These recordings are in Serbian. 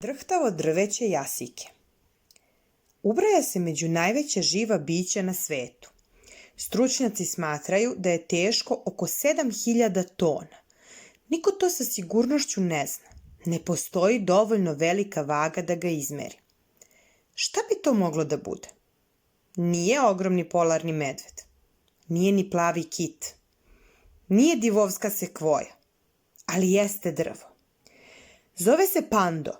Drhtavo drveće jasike. Ubraja se među najveća živa bića na svetu. Stručnjaci smatraju da je teško oko 7000 tona. Niko to sa sigurnošću ne zna. Ne postoji dovoljno velika vaga da ga izmeri. Šta bi to moglo da bude? Nije ogromni polarni medved. Nije ni plavi kit. Nije divovska sekvoja. Ali jeste drvo. Zove se pando.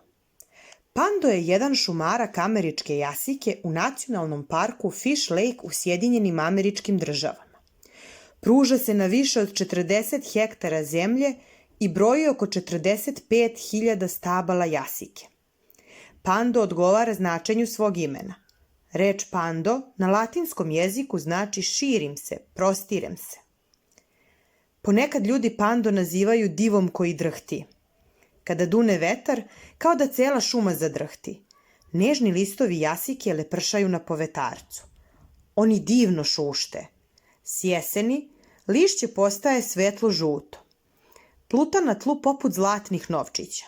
Pando je jedan šumarak američke jasike u nacionalnom parku Fish Lake u Sjedinjenim Američkim Državama. Pruža se na više od 40 hektara zemlje i broji oko 45.000 stabala jasike. Pando odgovara značenju svog imena. Reč pando na latinskom jeziku znači širim se, prostirem se. Ponekad ljudi pando nazivaju divom koji drhti. Kada dune vetar, kao da cela šuma zadrhti. Nežni listovi jasike lepršaju na povetarcu. Oni divno šušte. S jeseni lišće postaje svetlo žuto. Pluta na tlu poput zlatnih novčića.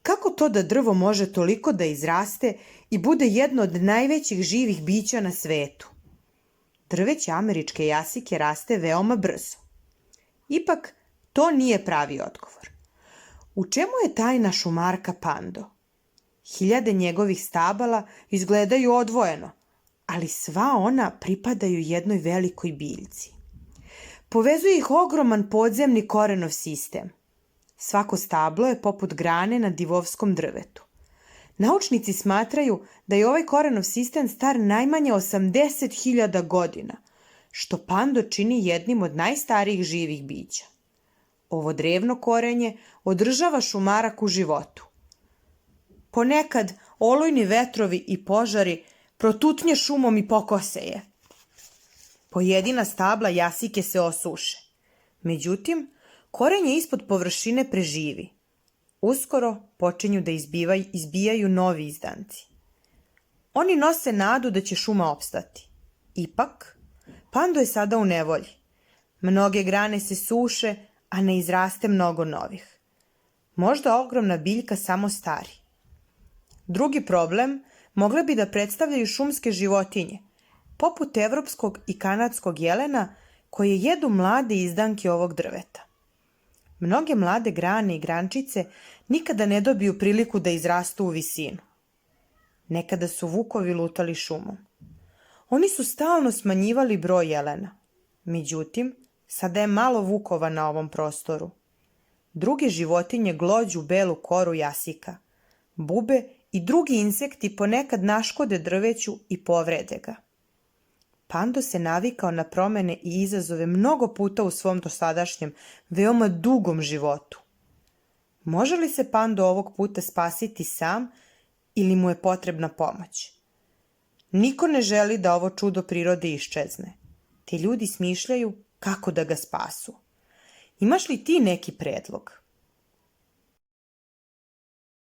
Kako to da drvo može toliko da izraste i bude jedno od najvećih živih bića na svetu? Drveće američke jasike raste veoma brzo. Ipak, to nije pravi odgovor. U čemu je tajna šumarka pando? Hiljade njegovih stabala izgledaju odvojeno, ali sva ona pripadaju jednoj velikoj biljci. Povezuje ih ogroman podzemni korenov sistem. Svako stablo je poput grane na divovskom drvetu. Naučnici smatraju da je ovaj korenov sistem star najmanje 80.000 godina, što pando čini jednim od najstarijih živih bića. Ovo drevno korenje održava šumarak u životu. Ponekad olujni vetrovi i požari protutnje šumom i pokose je. Pojedina stabla jasike se osuše. Međutim, korenje ispod površine preživi. Uskoro počinju da izbijaju novi izdanci. Oni nose nadu da će šuma opstati. Ipak, pando je sada u nevolji. Mnoge grane se suše, a ne izraste mnogo novih. Možda ogromna biljka samo stari. Drugi problem mogle bi da predstavljaju šumske životinje, poput evropskog i kanadskog jelena, koje jedu mlade izdanke ovog drveta. Mnoge mlade grane i grančice nikada ne dobiju priliku da izrastu u visinu. Nekada su vukovi lutali šumom. Oni su stalno smanjivali broj jelena. Međutim, sada je malo vukova na ovom prostoru. Druge životinje glođu belu koru jasika. Bube i drugi insekti ponekad naškode drveću i povrede ga. Pando se navikao na promene i izazove mnogo puta u svom dosadašnjem, veoma dugom životu. Može li se pando ovog puta spasiti sam ili mu je potrebna pomoć? Niko ne želi da ovo čudo prirode iščezne. Ti ljudi smišljaju kako da ga spasu. Imaš li ti neki predlog?